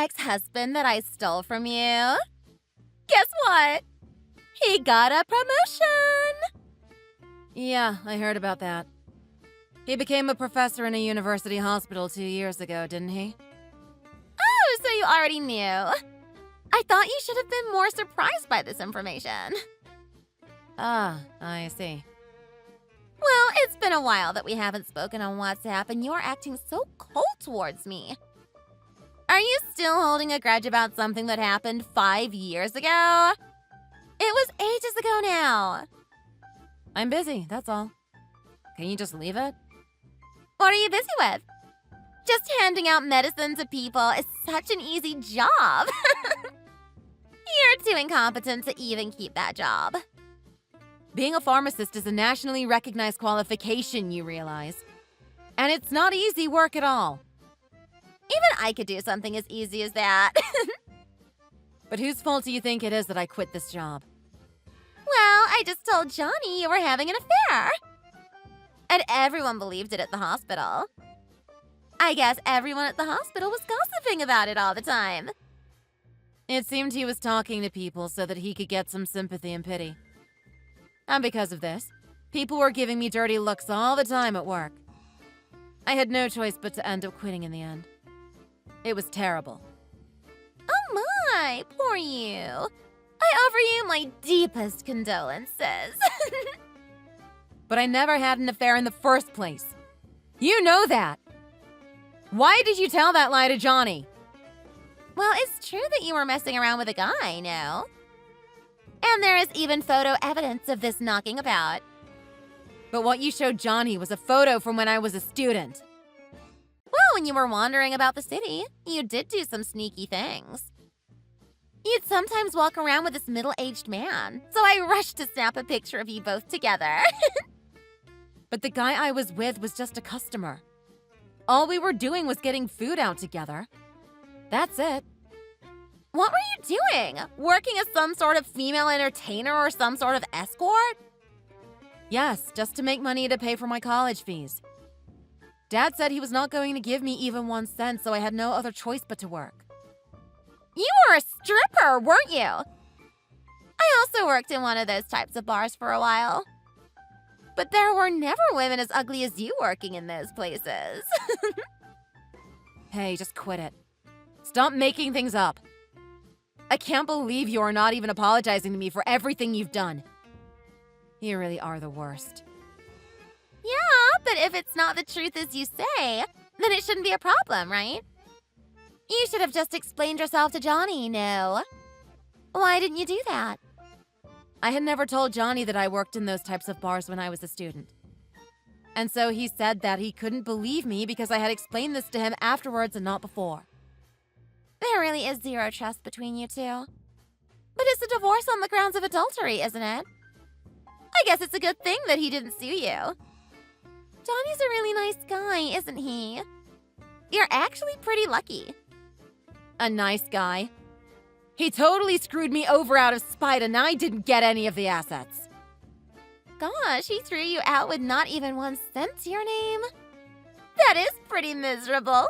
ex-husband that I stole from you? Guess what? He got a promotion! Yeah, I heard about that. He became a professor in a university hospital 2 years ago, didn't he? Oh, so you already knew. I thought you should have been more surprised by this information. Ah, I see. Well, it's been a while that we haven't spoken on WhatsApp, and you're acting so cold towards me. Are you still holding a grudge about something that happened 5 years ago? It was ages ago now. I'm busy, that's all. Can you just leave it? What are you busy with? Just handing out medicine to people is such an easy job. You're too incompetent to even keep that job. Being a pharmacist is a nationally recognized qualification, you realize. And it's not easy work at all. Even I could do something as easy as that. But whose fault do you think it is that I quit this job? Well, I just told Johnny you were having an affair. And everyone believed it at the hospital. I guess everyone at the hospital was gossiping about it all the time. It seemed he was talking to people so that he could get some sympathy and pity. And because of this, people were giving me dirty looks all the time at work. I had no choice but to end up quitting in the end. It was terrible. Oh my, poor you. I offer you my deepest condolences. But I never had an affair in the first place. You know that. Why did you tell that lie to Johnny? Well, it's true that you were messing around with a guy, no? And there is even photo evidence of this knocking about. But what you showed Johnny was a photo from when I was a student. Well, when you were wandering about the city, you did do some sneaky things. You'd sometimes walk around with this middle-aged man, so I rushed to snap a picture of you both together. But the guy I was with was just a customer. All we were doing was getting food out together. That's it. What were you doing? Working as some sort of female entertainer or some sort of escort? Yes, just to make money to pay for my college fees. Dad said he was not going to give me even 1 cent, so I had no other choice but to work. You were a stripper, weren't you? I also worked in one of those types of bars for a while. But there were never women as ugly as you working in those places. Hey, just quit it. Stop making things up. I can't believe you are not even apologizing to me for everything you've done. You really are the worst. Yeah, but if it's not the truth as you say, then it shouldn't be a problem, right? You should have just explained yourself to Johnny, no? Why didn't you do that? I had never told Johnny that I worked in those types of bars when I was a student. And so he said that he couldn't believe me because I had explained this to him afterwards and not before. There really is zero trust between you two. But it's a divorce on the grounds of adultery, isn't it? I guess it's a good thing that he didn't sue you. Johnny's a really nice guy, isn't he? You're actually pretty lucky. A nice guy. He totally screwed me over out of spite and I didn't get any of the assets. Gosh, he threw you out with not even 1 cent to your name? That is pretty miserable.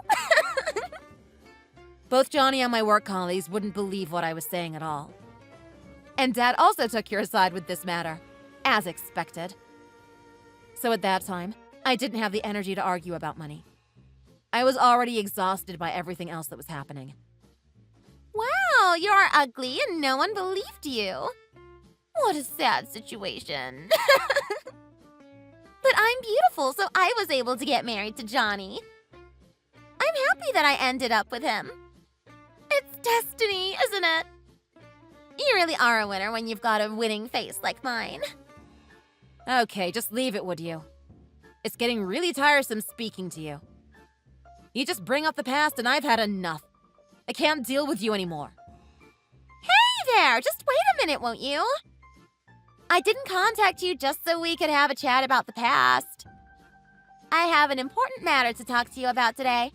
Both Johnny and my work colleagues wouldn't believe what I was saying at all. And Dad also took your side with this matter, as expected. So at that time, I didn't have the energy to argue about money. I was already exhausted by everything else that was happening. Wow, you're ugly and no one believed you. What a sad situation. But I'm beautiful, so I was able to get married to Johnny. I'm happy that I ended up with him. It's destiny, isn't it? You really are a winner when you've got a winning face like mine. Okay, just leave it, would you? It's getting really tiresome speaking to you. You just bring up the past and I've had enough. I can't deal with you anymore. Hey there, just wait a minute, won't you? I didn't contact you just so we could have a chat about the past. I have an important matter to talk to you about today.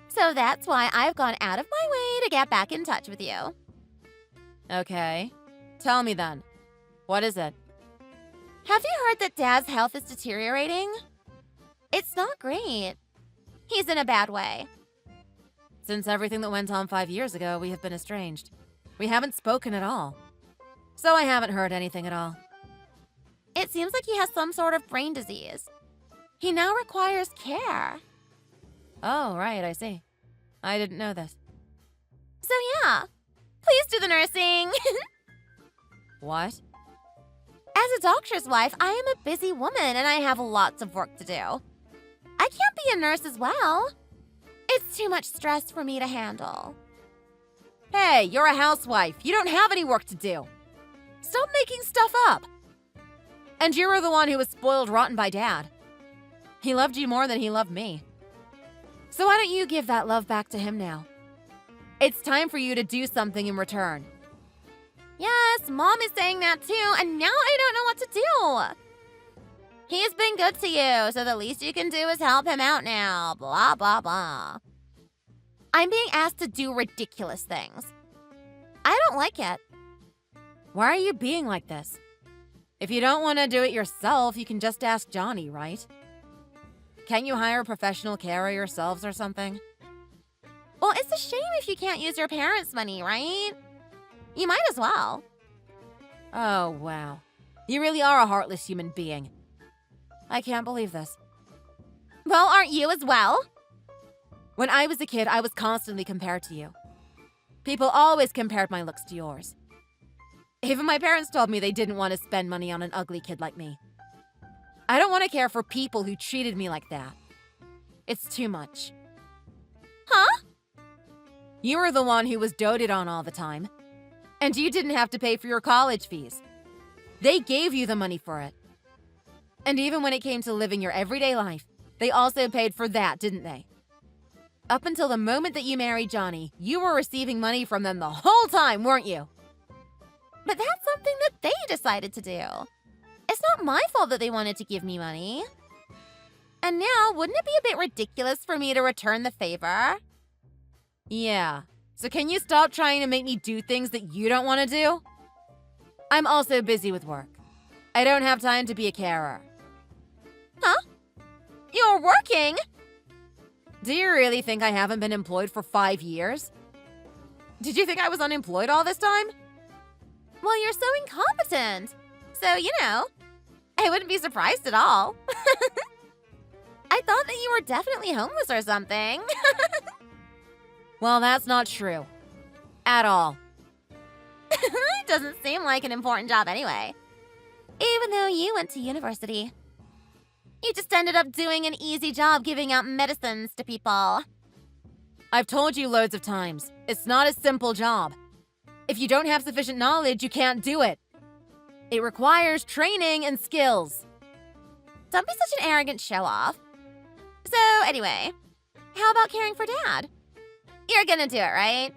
So that's why I've gone out of my way to get back in touch with you. Okay. Tell me then. What is it? Have you heard that Dad's health is deteriorating? It's not great. He's in a bad way. Since everything that went on 5 years ago, we have been estranged. We haven't spoken at all. So I haven't heard anything at all. It seems like he has some sort of brain disease. He now requires care. Oh, right, I see. I didn't know this. So yeah, please do the nursing. What? As a doctor's wife, I am a busy woman and I have lots of work to do. I can't be a nurse as well. It's too much stress for me to handle. Hey, you're a housewife. You don't have any work to do. Stop making stuff up. And you were the one who was spoiled rotten by Dad. He loved you more than he loved me. So why don't you give that love back to him now? It's time for you to do something in return. Yes, Mom is saying that too, and now I don't know what to do. He's been good to you, so the least you can do is help him out now. Blah, blah, blah. I'm being asked to do ridiculous things. I don't like it. Why are you being like this? If you don't want to do it yourself, you can just ask Johnny, right? Can't you hire a professional carer yourselves or something? Well, it's a shame if you can't use your parents' money, right? You might as well. Oh, wow. You really are a heartless human being. I can't believe this. Well, aren't you as well? When I was a kid, I was constantly compared to you. People always compared my looks to yours. Even my parents told me they didn't want to spend money on an ugly kid like me. I don't want to care for people who treated me like that. It's too much. Huh? You were the one who was doted on all the time. And you didn't have to pay for your college fees. They gave you the money for it. And even when it came to living your everyday life, they also paid for that, didn't they? Up until the moment that you married Johnny, you were receiving money from them the whole time, weren't you? But that's something that they decided to do. It's not my fault that they wanted to give me money. And now, wouldn't it be a bit ridiculous for me to return the favor? Yeah. So can you stop trying to make me do things that you don't want to do? I'm also busy with work. I don't have time to be a carer. Huh? You're working? Do you really think I haven't been employed for 5 years? Did you think I was unemployed all this time? Well, you're so incompetent. So, you know, I wouldn't be surprised at all. I thought that you were definitely homeless or something. Well, that's not true. At all. It doesn't seem like an important job anyway. Even though you went to university. You just ended up doing an easy job giving out medicines to people. I've told you loads of times, it's not a simple job. If you don't have sufficient knowledge, you can't do it. It requires training and skills. Don't be such an arrogant show-off. So, anyway, how about caring for Dad? You're gonna do it, right?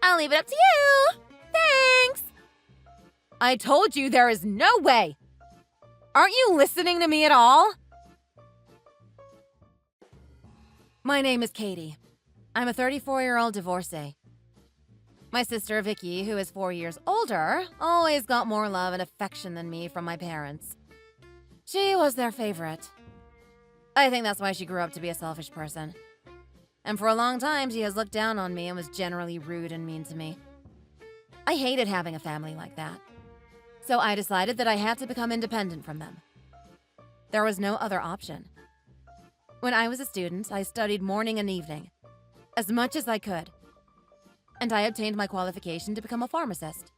I'll leave it up to you. Thanks. I told you there is no way. Aren't you listening to me at all? My name is Katie. I'm a 34-year-old divorcee. My sister, Vicky, who is 4 years older, always got more love and affection than me from my parents. She was their favorite. I think that's why she grew up to be a selfish person. And for a long time, she has looked down on me and was generally rude and mean to me. I hated having a family like that. So I decided that I had to become independent from them. There was no other option. When I was a student, I studied morning and evening, as much as I could. And I obtained my qualification to become a pharmacist.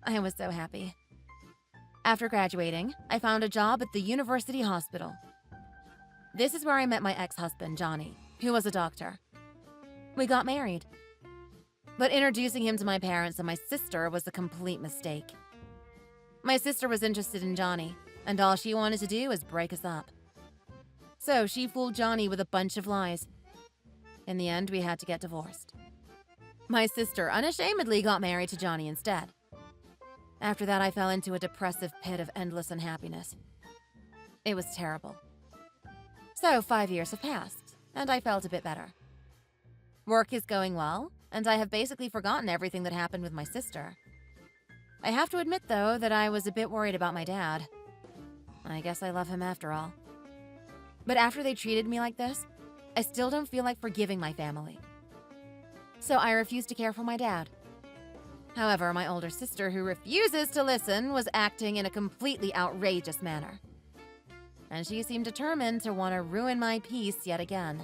I was so happy. After graduating, I found a job at the university hospital. This is where I met my ex-husband, Johnny, who was a doctor. We got married. But introducing him to my parents and my sister was a complete mistake. My sister was interested in Johnny, and all she wanted to do was break us up. So she fooled Johnny with a bunch of lies. In the end, we had to get divorced. My sister unashamedly got married to Johnny instead. After that, I fell into a depressive pit of endless unhappiness. It was terrible. So 5 years have passed, and I felt a bit better. Work is going well, and I have basically forgotten everything that happened with my sister. I have to admit, though, that I was a bit worried about my dad. I guess I love him after all. But after they treated me like this, I still don't feel like forgiving my family. so I refused to care for my dad. However, my older sister, who refuses to listen, was acting in a completely outrageous manner. And she seemed determined to want to ruin my peace yet again.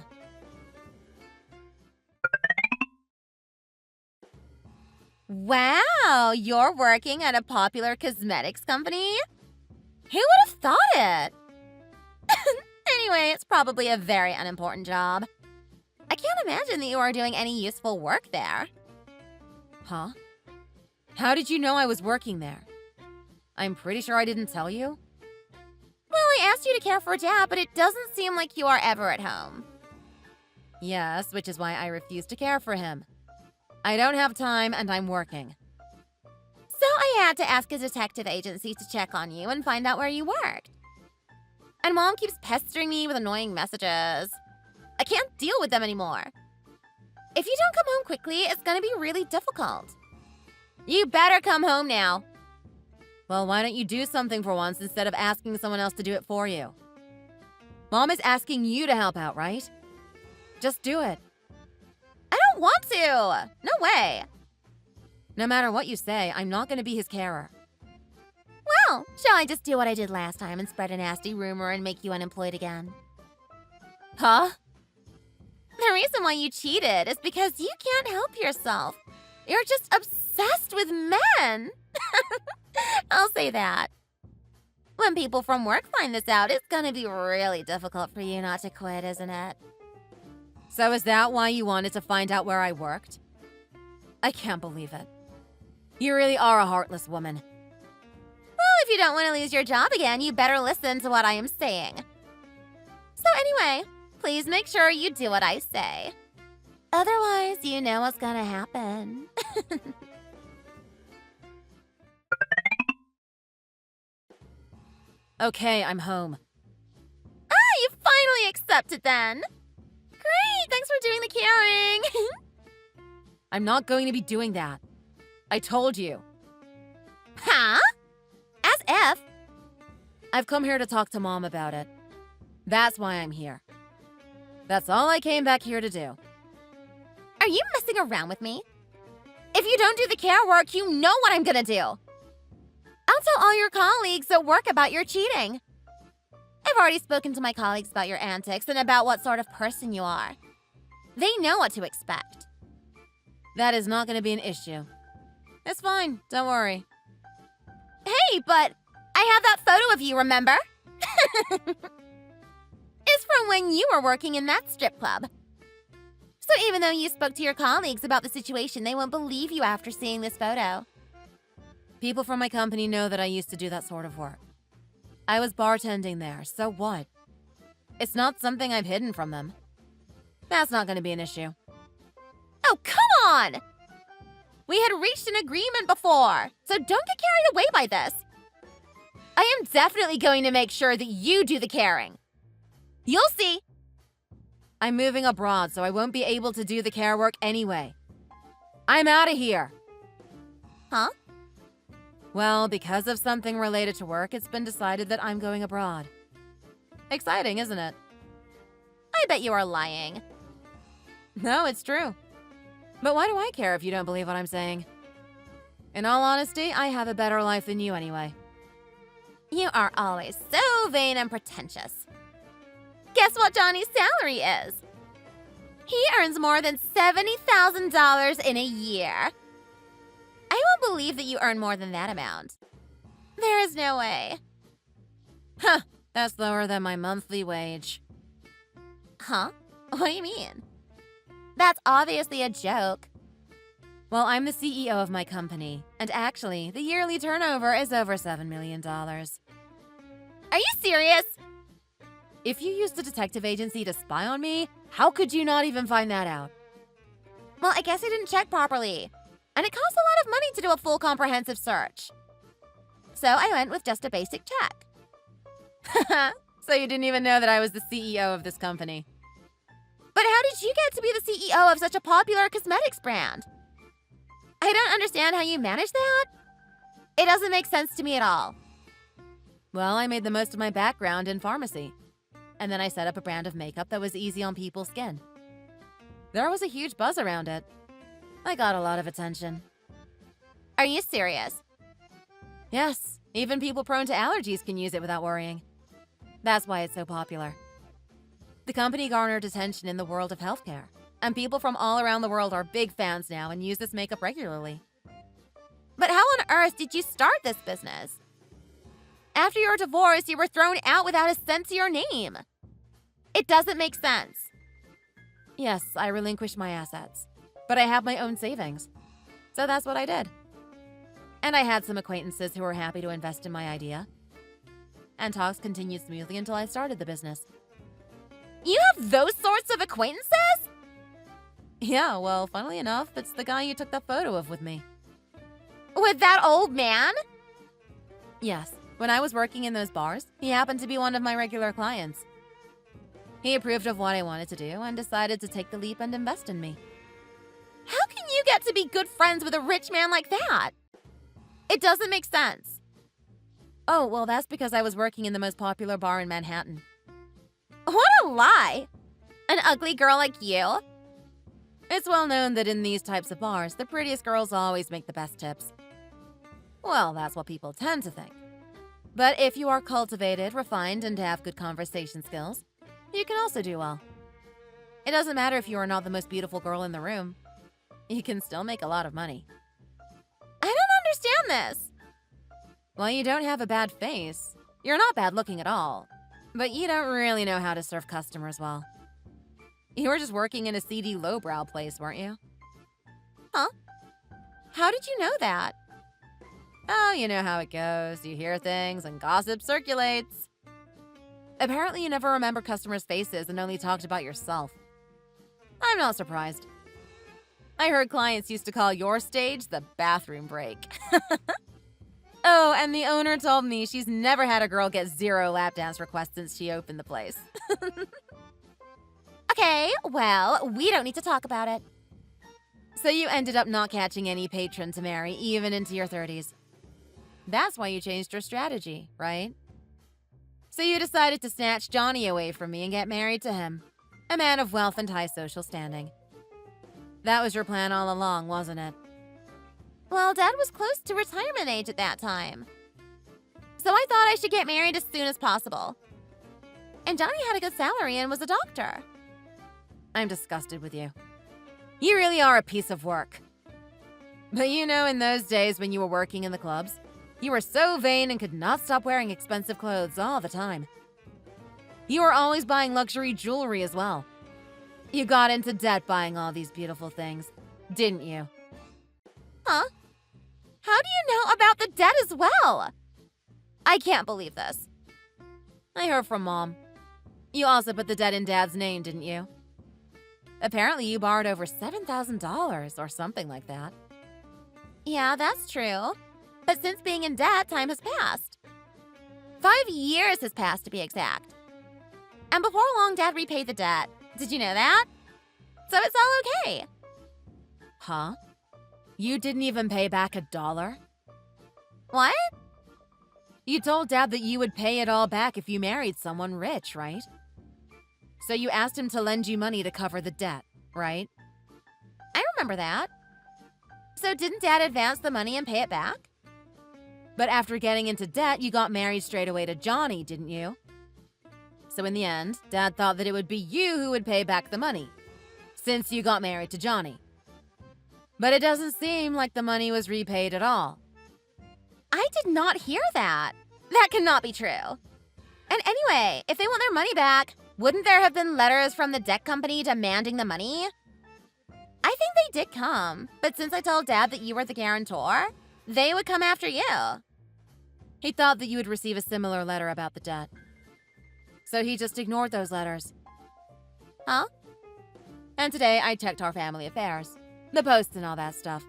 Wow, you're working at a popular cosmetics company? Who would have thought it? Anyway, it's probably a very unimportant job. I can't imagine that you are doing any useful work there. Huh? How did you know I was working there? I'm pretty sure I didn't tell you. Well, I asked you to care for Dad, but it doesn't seem like you are ever at home. Yes, which is why I refuse to care for him. I don't have time and I'm working. So I had to ask a detective agency to check on you and find out where you worked. And Mom keeps pestering me with annoying messages. I can't deal with them anymore. If you don't come home quickly, it's gonna be really difficult. You better come home now. Well, why don't you do something for once instead of asking someone else to do it for you? Mom is asking you to help out, right? Just do it. I don't want to. No way. No matter what you say, I'm not going to be his carer. Well, shall I just do what I did last time and spread a nasty rumor and make you unemployed again? Huh? The reason why you cheated is because you can't help yourself. You're just obsessed with men. I'll say that. When people from work find this out, it's gonna be really difficult for you not to quit, isn't it? So is that why you wanted to find out where I worked? I can't believe it. You really are a heartless woman. Well, if you don't want to lose your job again, you better listen to what I am saying. So anyway, please make sure you do what I say. Otherwise, you know what's gonna happen. Okay, I'm home. You finally accepted then. Great, thanks for doing the caring. I'm not going to be doing that. I told you. Huh? As if. I've come here to talk to Mom about it. That's why I'm here. That's all I came back here to do. Are you messing around with me? If you don't do the care work, you know what I'm gonna do. I'll tell all your colleagues at work about your cheating. I've already spoken to my colleagues about your antics and about what sort of person you are. They know what to expect. That is not going to be an issue. It's fine, don't worry. Hey, but I have that photo of you, remember? It's from when you were working in that strip club. So even though you spoke to your colleagues about the situation, they won't believe you after seeing this photo. People from my company know that I used to do that sort of work. I was bartending there, so what? It's not something I've hidden from them. That's not going to be an issue. Oh, come on! We had reached an agreement before, so don't get carried away by this. I am definitely going to make sure that you do the caring. You'll see. I'm moving abroad, so I won't be able to do the care work anyway. I'm out of here. Huh? Well, because of something related to work, it's been decided that I'm going abroad. Exciting, isn't it? I bet you are lying. No, it's true. But why do I care if you don't believe what I'm saying? In all honesty, I have a better life than you anyway. You are always so vain and pretentious. Guess what Johnny's salary is? He earns more than $70,000 in a year. I won't believe that you earn more than that amount. There is no way. Huh, that's lower than my monthly wage. Huh? What do you mean? That's obviously a joke. Well, I'm the CEO of my company, and actually, the yearly turnover is over $7 million. Are you serious? If you used the detective agency to spy on me, how could you not even find that out? Well, I guess I didn't check properly. And it costs a lot of money to do a full comprehensive search. So I went with just a basic check. So you didn't even know that I was the CEO of this company. But how did you get to be the CEO of such a popular cosmetics brand? I don't understand how you managed that. It doesn't make sense to me at all. Well, I made the most of my background in pharmacy. And then I set up a brand of makeup that was easy on people's skin. There was a huge buzz around it. I got a lot of attention. Are you serious? Yes, even people prone to allergies can use it without worrying. That's why it's so popular. The company garnered attention in the world of healthcare, and people from all around the world are big fans now and use this makeup regularly. But how on earth did you start this business? After your divorce, you were thrown out without a cent to your name. It doesn't make sense. Yes, I relinquished my assets, but I have my own savings. So that's what I did. And I had some acquaintances who were happy to invest in my idea. And talks continued smoothly until I started the business. You have those sorts of acquaintances? Yeah, well, funnily enough, it's the guy you took that photo of with me. With that old man? Yes, when I was working in those bars, he happened to be one of my regular clients. He approved of what I wanted to do and decided to take the leap and invest in me. How can you get to be good friends with a rich man like that? It doesn't make sense. Oh, well, that's because I was working in the most popular bar in Manhattan. What a lie! An ugly girl like you? It's well known that in these types of bars, the prettiest girls always make the best tips. Well, that's what people tend to think. But if you are cultivated, refined, and have good conversation skills, you can also do well. It doesn't matter if you are not the most beautiful girl in the room. You can still make a lot of money. I don't understand this. Well, you don't have a bad face. You're not bad looking at all. But you don't really know how to serve customers well. You were just working in a seedy lowbrow place, weren't you? Huh? How did you know that? Oh, you know how it goes. You hear things and gossip circulates. Apparently, you never remember customers' faces and only talked about yourself. I'm not surprised. I heard clients used to call your stage the bathroom break. Oh, and the owner told me she's never had a girl get 0 lap dance requests since she opened the place. Okay, well, we don't need to talk about it. So you ended up not catching any patron to marry, even into your 30s. That's why you changed your strategy, right? So you decided to snatch Johnny away from me and get married to him, a man of wealth and high social standing. That was your plan all along, wasn't it? Well, Dad was close to retirement age at that time. So I thought I should get married as soon as possible. And Johnny had a good salary and was a doctor. I'm disgusted with you. You really are a piece of work. But you know, in those days when you were working in the clubs, you were so vain and could not stop wearing expensive clothes all the time. You were always buying luxury jewelry as well. You got into debt buying all these beautiful things, didn't you? Huh? How do you know about the debt as well? I can't believe this. I heard from Mom. You also put the debt in Dad's name, didn't you? Apparently you borrowed over $7,000 or something like that. Yeah, that's true. But since being in debt, time has passed. 5 years has passed, to be exact. And before long, Dad repaid the debt. Did you know that? So it's all okay. Huh? You didn't even pay back $1? What? You told Dad that you would pay it all back if you married someone rich, right? So you asked him to lend you money to cover the debt, right? I remember that. So didn't Dad advance the money and pay it back? But after getting into debt, you got married straight away to Johnny, didn't you? So in the end, Dad thought that it would be you who would pay back the money, since you got married to Johnny. But it doesn't seem like the money was repaid at all. I did not hear that. That cannot be true. And anyway, if they want their money back, wouldn't there have been letters from the debt company demanding the money? I think they did come, but since I told Dad that you were the guarantor, they would come after you. He thought that you would receive a similar letter about the debt. So he just ignored those letters. Huh? And today I checked our family affairs, the posts and all that stuff.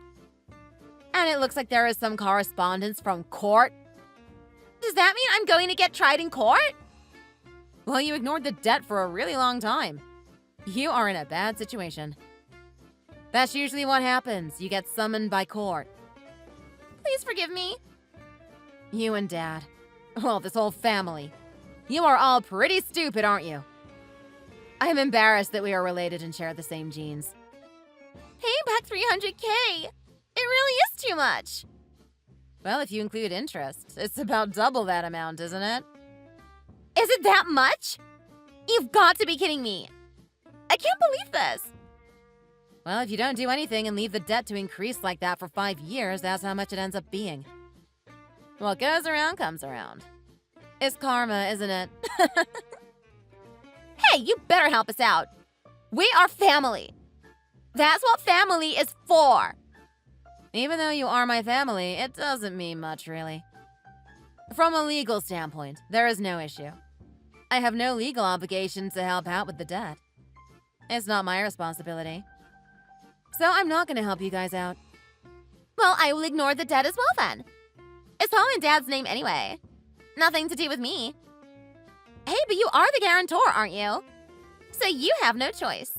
And it looks like there is some correspondence from court. Does that mean I'm going to get tried in court? Well, you ignored the debt for a really long time. You are in a bad situation. That's usually what happens. You get summoned by court. Please forgive me. You and Dad. Well, this whole family. You are all pretty stupid, aren't you? I'm embarrassed that we are related and share the same genes. Paying back back $300K. It really is too much. Well, if you include interest, it's about double that amount, isn't it? Is it that much? You've got to be kidding me. I can't believe this. Well, if you don't do anything and leave the debt to increase like that for 5 years, that's how much it ends up being. What goes around comes around. It's karma, isn't it? Hey, you better help us out. We are family. That's what family is for. Even though you are my family, it doesn't mean much, really. From a legal standpoint, there is no issue. I have no legal obligation to help out with the debt. It's not my responsibility. So I'm not going to help you guys out. Well, I will ignore the debt as well then. It's all in Dad's name anyway. Nothing to do with me. Hey, but you are the guarantor, aren't you? So you have no choice.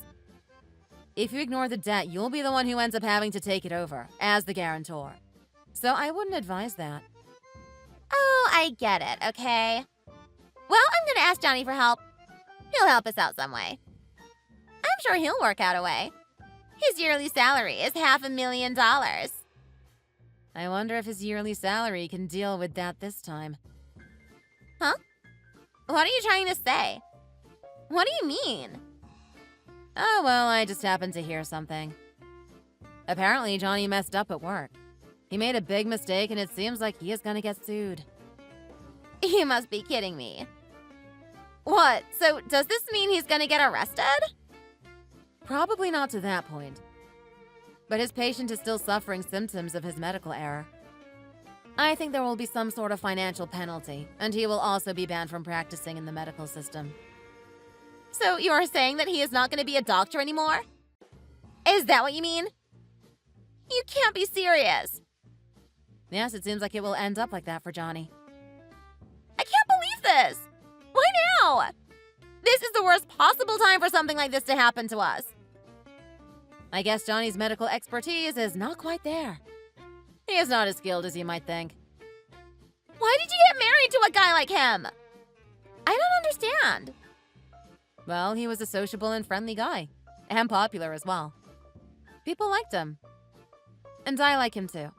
If you ignore the debt, you'll be the one who ends up having to take it over as the guarantor. So I wouldn't advise that. Oh, I get it, okay. Well, I'm gonna ask Johnny for help. He'll help us out some way. I'm sure he'll work out a way. His yearly salary is $500,000. I wonder if his yearly salary can deal with that this time. Huh? What are you trying to say? What do you mean? Oh, well, I just happened to hear something. Apparently, Johnny messed up at work. He made a big mistake, and it seems like he is gonna get sued. You must be kidding me. What? So does this mean he's gonna get arrested? Probably not to that point. But his patient is still suffering symptoms of his medical error. I think there will be some sort of financial penalty, and he will also be banned from practicing in the medical system. So you're saying that he is not going to be a doctor anymore? Is that what you mean? You can't be serious. Yes, it seems like it will end up like that for Johnny. I can't believe this. Why now? This is the worst possible time for something like this to happen to us. I guess Johnny's medical expertise is not quite there. He is not as skilled as you might think. Why did you get married to a guy like him? I don't understand. Well, he was a sociable and friendly guy, and popular as well. People liked him. And I like him too.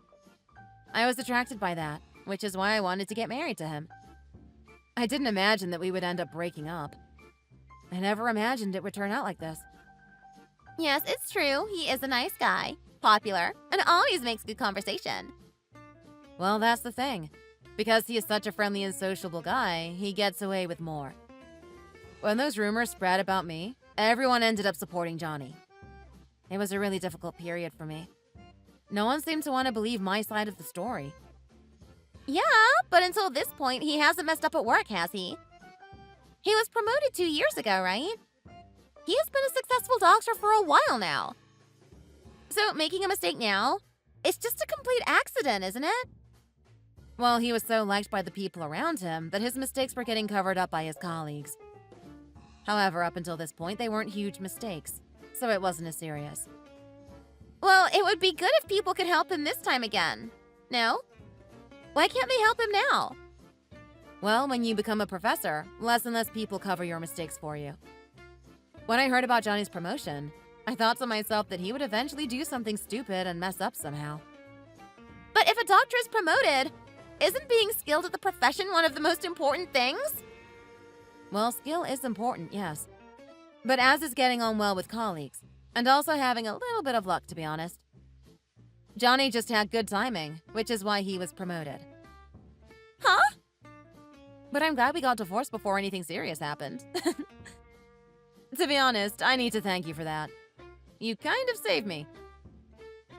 I was attracted by that, which is why I wanted to get married to him. I didn't imagine that we would end up breaking up. I never imagined it would turn out like this. Yes, it's true. He is a nice guy, popular, and always makes good conversation. Well, that's the thing. Because he is such a friendly and sociable guy, he gets away with more. When those rumors spread about me, everyone ended up supporting Johnny. It was a really difficult period for me. No one seemed to want to believe my side of the story. Yeah, but until this point, he hasn't messed up at work, has he? He was promoted 2 years ago, right? He has been a successful doctor for a while now. So making a mistake now, it's just a complete accident, isn't it? Well, he was so liked by the people around him that his mistakes were getting covered up by his colleagues. However, up until this point, they weren't huge mistakes, so it wasn't as serious. Well, it would be good if people could help him this time again. No? Why can't they help him now? Well, when you become a professor, less and less people cover your mistakes for you. When I heard about Johnny's promotion, I thought to myself that he would eventually do something stupid and mess up somehow. But if a doctor is promoted, isn't being skilled at the profession one of the most important things? Well, skill is important, yes. But as is getting on well with colleagues, and also having a little bit of luck, to be honest. Johnny just had good timing, which is why he was promoted. Huh? But I'm glad we got divorced before anything serious happened. To be honest, I need to thank you for that. You kind of saved me.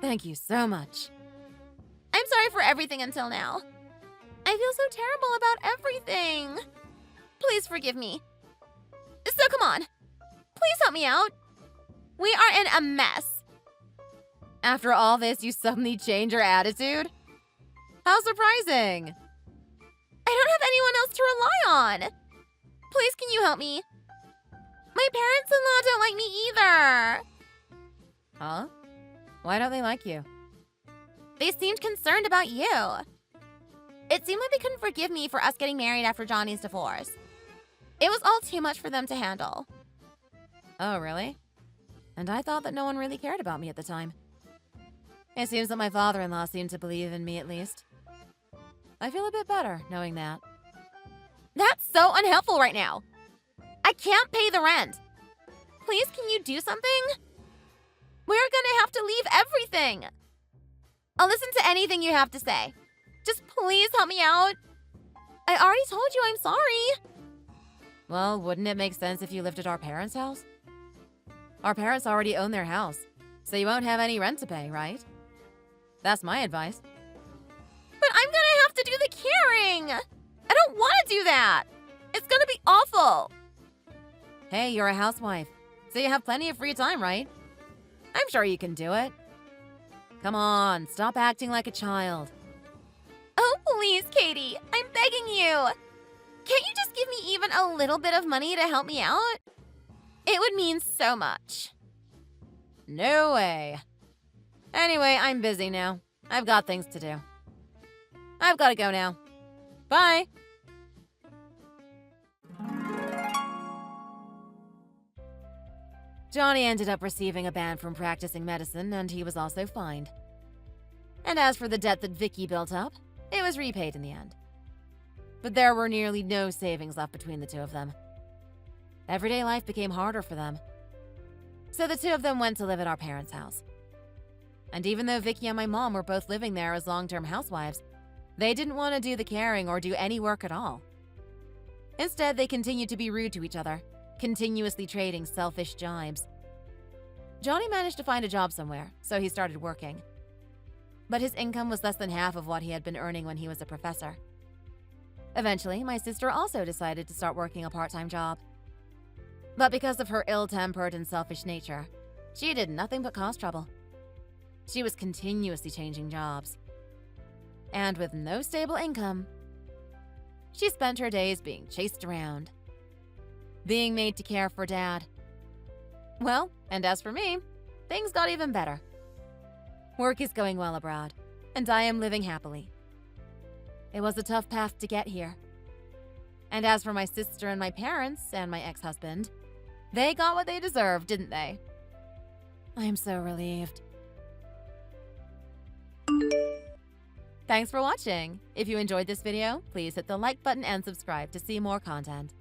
Thank you so much. I'm sorry for everything until now. I feel so terrible about everything. Please forgive me. So come on. Please help me out. We are in a mess. After all this, you suddenly change your attitude? How surprising. I don't have anyone else to rely on. Please, can you help me? My parents-in-law don't like me either. Huh? Why don't they like you? They seemed concerned about you. It seemed like they couldn't forgive me for us getting married after Johnny's divorce. It was all too much for them to handle. Oh, really? And I thought that no one really cared about me at the time. It seems that my father-in-law seemed to believe in me at least. I feel a bit better knowing that. That's so unhelpful right now. I can't pay the rent. Please, can you do something? We're gonna have to leave everything. I'll listen to anything you have to say. Just please help me out. I already told you I'm sorry. Well, wouldn't it make sense if you lived at our parents' house? Our parents already own their house, so you won't have any rent to pay, right? That's my advice. But I'm gonna have to do the caring. I don't want to do that. It's gonna be awful. Hey, you're a housewife, so you have plenty of free time, right? I'm sure you can do it. Come on, stop acting like a child. Oh, please, Katie. I'm begging you. Can't you just give me even a little bit of money to help me out? It would mean so much. No way. Anyway, I'm busy now. I've got things to do. I've got to go now. Bye. Johnny ended up receiving a ban from practicing medicine, and he was also fined. And as for the debt that Vicky built up, it was repaid in the end. But there were nearly no savings left between the two of them. Everyday life became harder for them. So the two of them went to live at our parents' house. And even though Vicky and my mom were both living there as long-term housewives, they didn't want to do the caring or do any work at all. Instead, they continued to be rude to each other, continuously trading selfish jibes. Johnny managed to find a job somewhere, so he started working. But his income was less than half of what he had been earning when he was a professor. Eventually, my sister also decided to start working a part-time job. But because of her ill-tempered and selfish nature, she did nothing but cause trouble. She was continuously changing jobs. And with no stable income, she spent her days being chased around, being made to care for Dad. Well, and as for me, things got even better. Work is going well abroad, and I am living happily. It was a tough path to get here. And as for my sister and my parents and my ex-husband, they got what they deserved, didn't they? I am so relieved. Thanks for watching. If you enjoyed this video, please hit the like button and subscribe to see more content.